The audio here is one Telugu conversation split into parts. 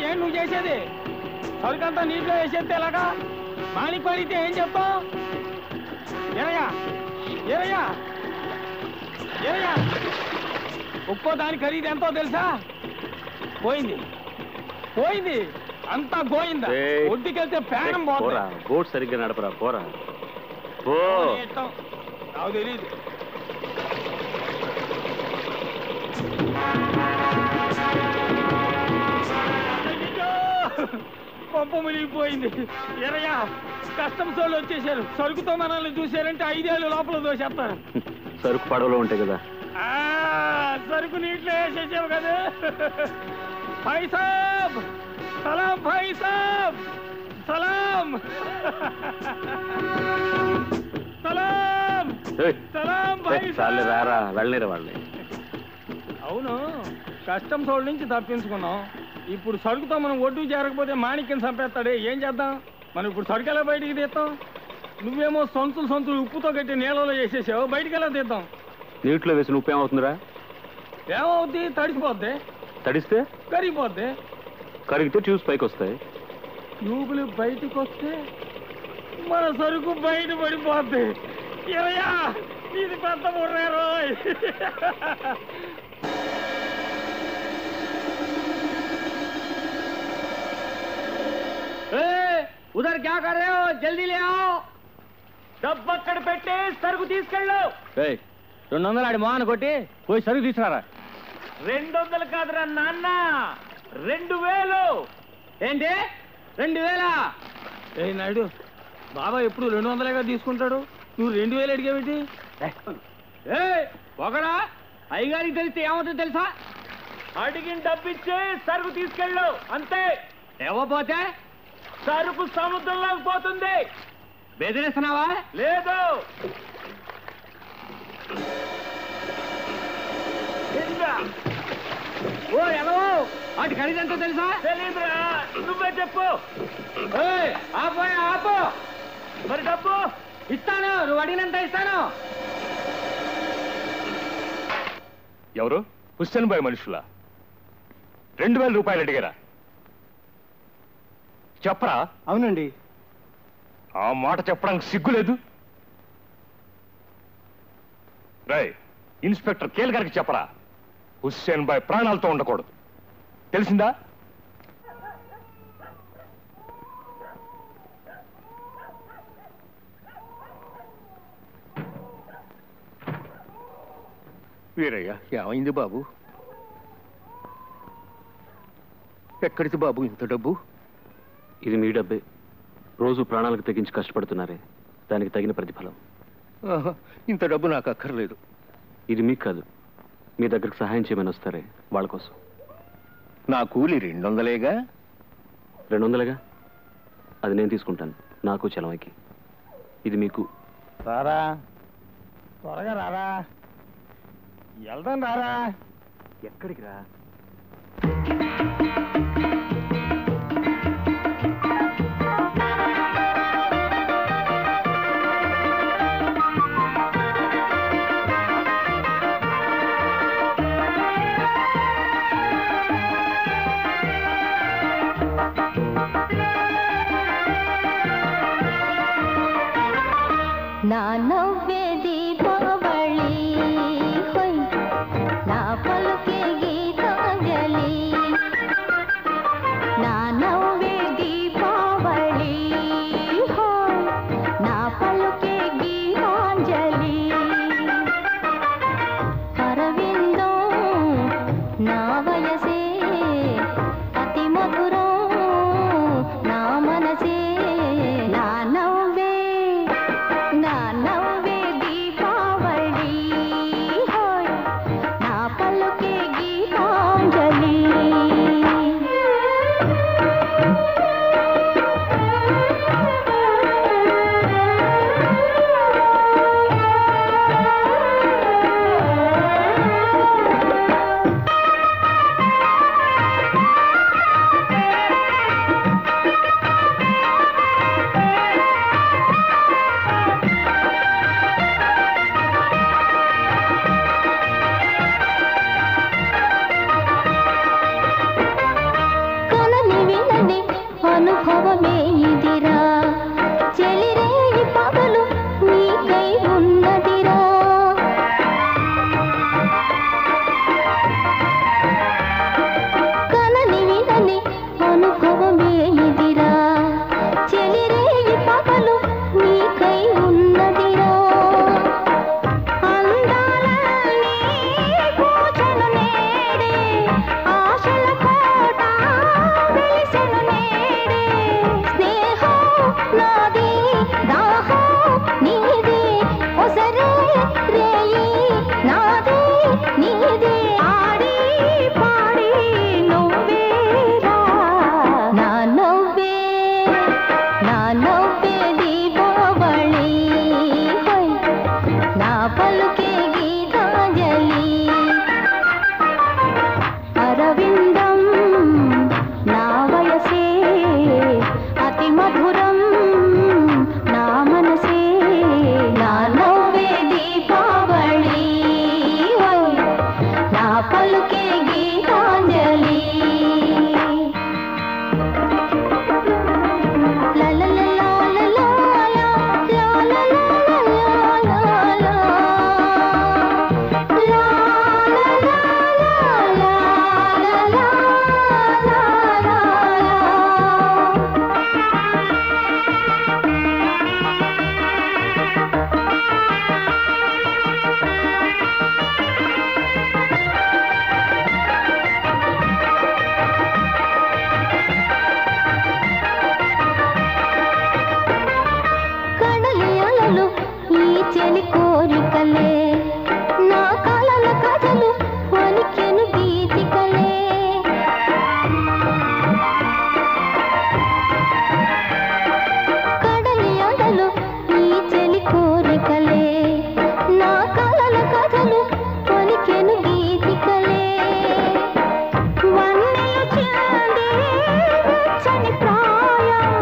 ఏం నువ్వు చేసేది? సరుకంతా నీటిలో వేసేస్తే ఎలాగా? మాణిక్ పడితే ఏం చెప్తావు? ఏరయ్యా ఏరయ్యా ఏరయ్యా, ఒక్కో దాని ఖరీదు ఎంతో తెలుసా? పోయింది పోయింది, అంతా పోయిందా? ఒడ్డుకెళ్తే ప్రాణం పోరా. బోట్ సరిగ్గా నడపరా, పోరా. నాకు తెలీదు. పంప మునిగిపోయింది. ఎరయ్యా, కస్టమ్స్ వాళ్ళు వచ్చేసారు. సరుకుతో మనల్ని చూసారంటే 5 ఏళ్ళు లోపల దోసేస్తారు. సరుకు పడవలో ఉంటాయి కదా. సరుకు నీటిలో వేసేసావు కదా. భాయ్ సాబ్ సలాం, భాయ్ సాబ్ సలాం సలాం సలాం. భాయ్ సాబ్ రారా, వెళ్ళలేరు వాళ్ళని. అవును, కస్టమ్స్ వాళ్ళ నుంచి తప్పించుకున్నాం. ఇప్పుడు సరుకుతో మనం ఒడ్డు చేరకపోతే మాణిక్యం చంపేస్తాడే, ఏం చేద్దాం? మనం ఇప్పుడు సరుకు ఎలా బయటికి తీస్తాం? నువ్వేమో సంచులు ఉప్పుతో కట్టి నీళ్ళలో వేసేసావు, బయటికి ఎలా తీద్దాం? నీటిలో వేసిన ఉప్పు ఏమవుతుందిరా? ఏమవుద్ది? తడిసిపోద్ది. తడిస్తే కరిగిపోద్ది. కరిగితే ట్యూబ్స్ పైకి వస్తాయి. ట్యూబులు బయటకు వస్తే మన సరుకు బయట పడిపోద్ది. ఏమయ్యా, ఇది పెద్ద ముర్రారు. ఉదర్ క్యా కర్ రహే హో? జల్దీ లే आओ. డబ్బు అక్కడ పెట్టి సరుకు తీసుకెళ్ళు. 200 ఆడి మోహన్ కొట్టి పోయి సరుకు తీసుకురారా. 200 కాదురా నాన్న, 2000. ఏంటి 2000? ఏ నాయుడు, బాబా ఎప్పుడు 200గా తీసుకుంటాడు, నువ్వు 2000 అడిగేమిటి? ఒకడా అయ్యగారికి తెలిస్తే ఏమవుతుందో తెలుసా? అడిగిన డబ్బు ఇచ్చి సరుకు తీసుకెళ్ళు, అంతే. ఇవ్వకపోతే సరుకు సముద్రంలోకి పోతుంది. బెదిరిస్తున్నావా? లేదు. ఓ ఎలా వాటి ఖరీదంతా తెలుసా? తెలీదురా, నువ్వే చెప్పు. ఆపోయా ఆపో. మరి డబ్బు ఇస్తాను, నువ్వు అడిగినంత ఇస్తాను. ఎవరు? హుస్సేన్ బాయ్ మనుషులా? 2000 రూపాయలు అడిగారా? చెప్పరా? అవునండి. ఆ మాట చెప్పడానికి సిగ్గులేదు? రై, ఇన్స్పెక్టర్ కేల్ గారికి చెప్పరా, హుస్సేన్ బాయ్ ప్రాణాలతో ఉండకూడదు, తెలిసిందా? వీరయ్య, ఏమైంది బాబు? ఎక్కడికి బాబు ఇంత డబ్బు? ఇది మీ డబ్బే. రోజు ప్రాణాలకు తెగించి కష్టపడుతున్నారే, దానికి తగిన ప్రతిఫలం. ఇంత డబ్బు నాకు అక్కర్లేదు. ఇది మీకు కాదు, మీ దగ్గరకు సహాయం చేయమని వస్తారే వాళ్ళ కోసం. నా కూలి 200లేగా? 200గా? అది నేను తీసుకుంటాను, నాకు చలమకి. ఇది మీకు. రారా, త్వరగా రారా, వెళ్దాం రారా. ఎక్కడికి రా? నా నవ్వే దీపావళి హోయ్, నా పలుకే గీతాంజలి. నా నవ్వే దీపావళి హోయ్, నా పలుకే గీతాంజలి. అరవిందం నా వయసే అతి మధురం, నా మనసే. నా నవ్వే, నా నవ్వే వినని అనుభవమే ఇదిరా చెలిరేయి పగలు నీకై ఉన్నదిరా కనని వినని అనుభవమే ఇదిరా చెలిరేయి పగలు నీకై ఉన్నదిరా అందాలన్నీ పూచెను నేడే ఆశల కోట వెలిసెను నేడే స్నేహం నాది దాహం నీది ఒసరే రేయి నాది నీది ఆడి పాడి నువ్వేరా నా నవ్వే దీపావళి హోయ్ నా పలుకే గీతాంజలి అరవిందం నా వయసే అతి మధురం నా మనసే నా నవ్వే దీపావళి హోయ్ నా పలుకే గీతాంజలి లా లా లా లా లా లా లా లా లా లా లా కడలి అలలు ఈ చెలి కోరికలే నా కలల కథలు వణికెను గీతికలే కడలి అలలు ఈ చెలి కోరికలే నా కలల కథలు వణికెను గీతికలే వన్నెలు చెందే వెచ్చని ప్రాయం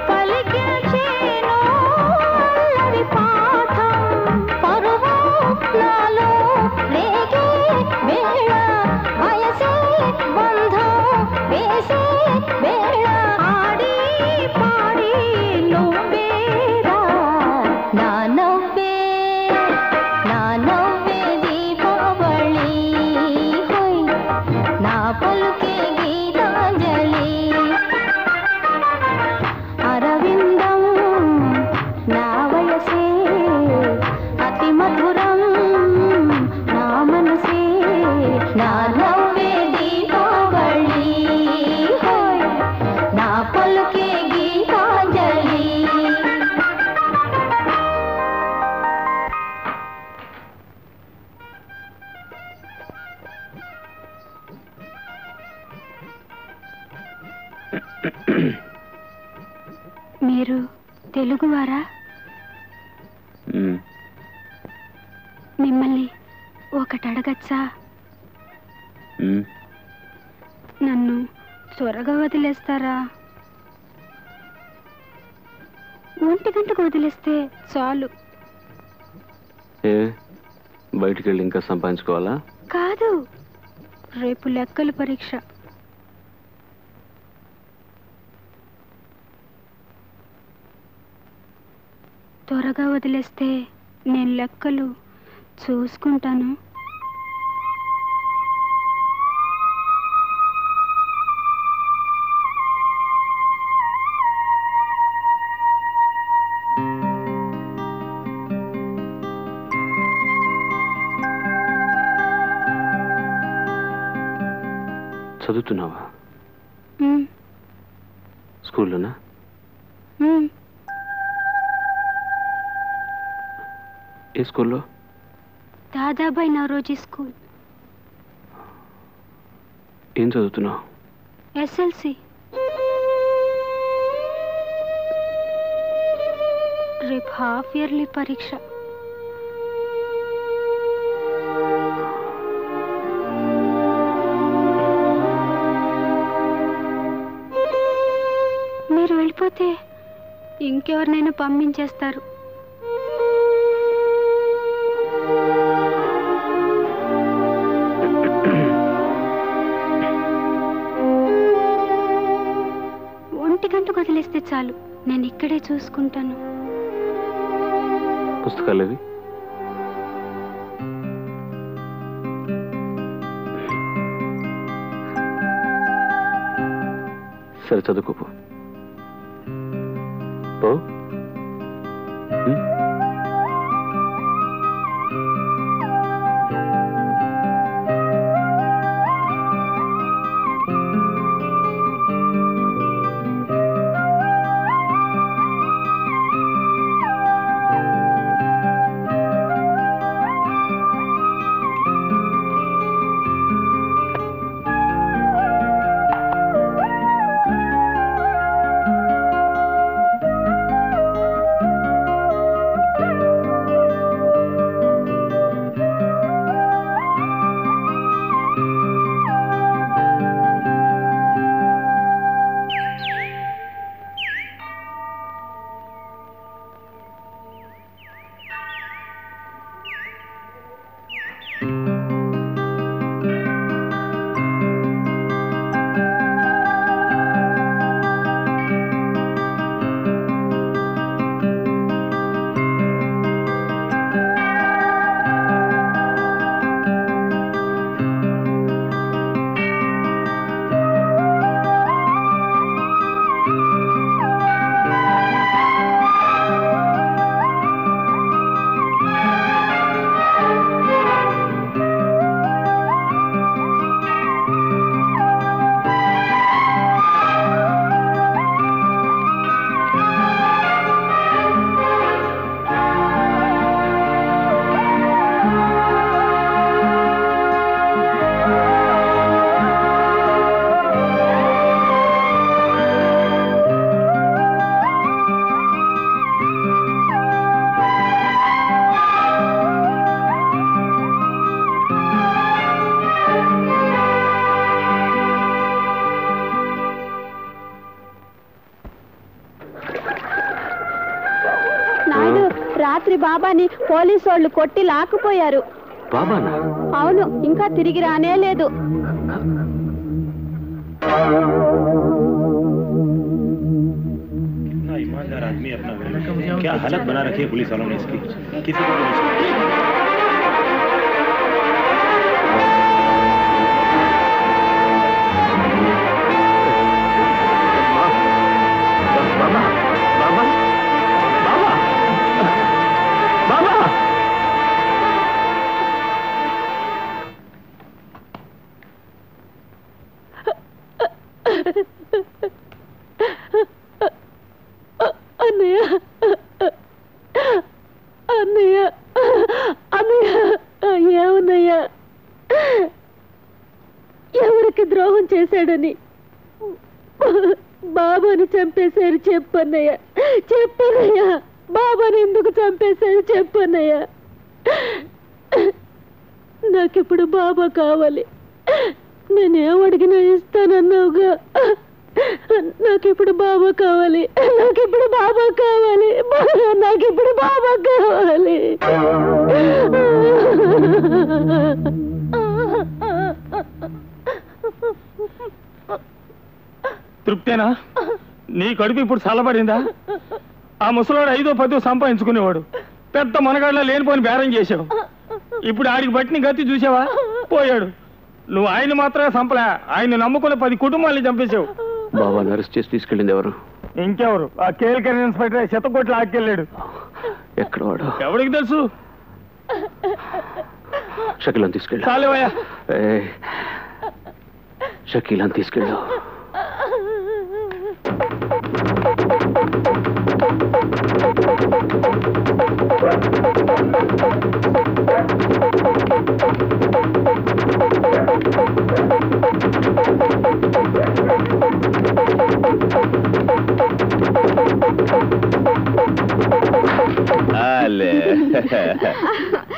పలికించేను అల్లరి పాఠం పరువం నాలో రేగే వేళ వయసే బంధం వేసే వేళ ఆడి పాడి నువ్వేరా నా నవ్వే దీపావళి హోయ్ నా పలుకే గీతాంజలి అరవిందం నా వయసే అతి మధురం నా మనసే నా నవ్వే దీపావళి హోయ్ నా పలుకే గీతాంజలి మీరు తెలుగువారా? మిమ్మల్ని ఒకటి అడగచ్చా? నన్ను త్వరగా వదిలేస్తారా? 1 గంటకు వదిలేస్తే చాలు. ఏ బయటికి వెళ్ళి ఇంకా సంపాదించుకోవాలా? కాదు, రేపు లెక్కల పరీక్ష. త్వరగా వదిలేస్తే నేను లెక్కలు చూసుకుంటాను. చదువుతున్నావా? మ్మ్. స్కూల్లోనా? మ్మ్. ఏ స్కూల్లో? దాదాబాయి నవరోజీ స్కూల్. ఏం చదువుతున్నావు? ఎస్ఎల్సి. రేపు హాఫ్ ఇయర్లీ పరీక్ష. మీరు వెళ్ళిపోతే ఇంకెవరినైనా పంపించేస్తారు. గంటకు వదిలేస్తే చాలు, నేను ఇక్కడే చూసుకుంటాను. పుస్తకాలు అవి సరే చదువుకోపో. పో. రాత్రి బాబాని పోలీసు వాళ్ళు కొట్టి లాక్కుపోయారు. బాబానా? అవును, ఇంకా తిరిగి రానే లేదు. ईमानदार आदमी अपना क्या हालत बना रखी है पुलिस वालों ने इसकी, किसी को नहीं ఎవరికి ద్రోహం చేశాడని బాబాని చంపేశారు చెప్పన్నయ్య. చెప్పన్నయ్య, బాబాని ఎందుకు చంపేశారు చెప్పన్నయ్య. నాకిప్పుడు బాబా కావాలి. నేనేమడిగినా ఇస్తానన్నావుగా. నాకిప్పుడు బాబా కావాలి. నాకిప్పుడు బాబా కావాలి. నాకిప్పుడు బాబా కావాలి. తృప్తేనా? నీ కడుపు ఇప్పుడు చల్లబడిందా? ఆ ముసలోడు 5ో 10ో సంపాదించుకునేవాడు. పెద్ద మనగాళ్ళ లేనిపోని బేరం చేసావు. ఇప్పుడు ఆడికి బట్టిని గతి చూసావా? పోయాడు. నువ్వు ఆయన మాత్రమే చంపలే, ఆయన నమ్ముకున్న 10 కుటుంబాలని చంపేశావు. బాబాని అరెస్ట్ చేసి తీసుకెళ్ళింది ఎవరు? ఇంకెవరు? ఆ కేల్కర్ ఇన్స్పెక్టర్ శతకోట్లు ఆకెళ్ళాడు. ఎక్కడ వాడు? ఎవరికి తెలుసు? షకీలాని తీసుకెళ్ళా. చాలేవయ్యా. షకీలాని తీసుకెళ్ళు.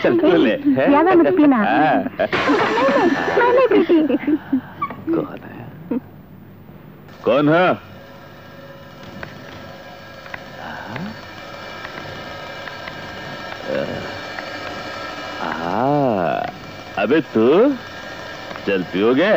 चल ले ज्यादा मत पीना। कौन है? कौन है? अबे तू चल पियोगे?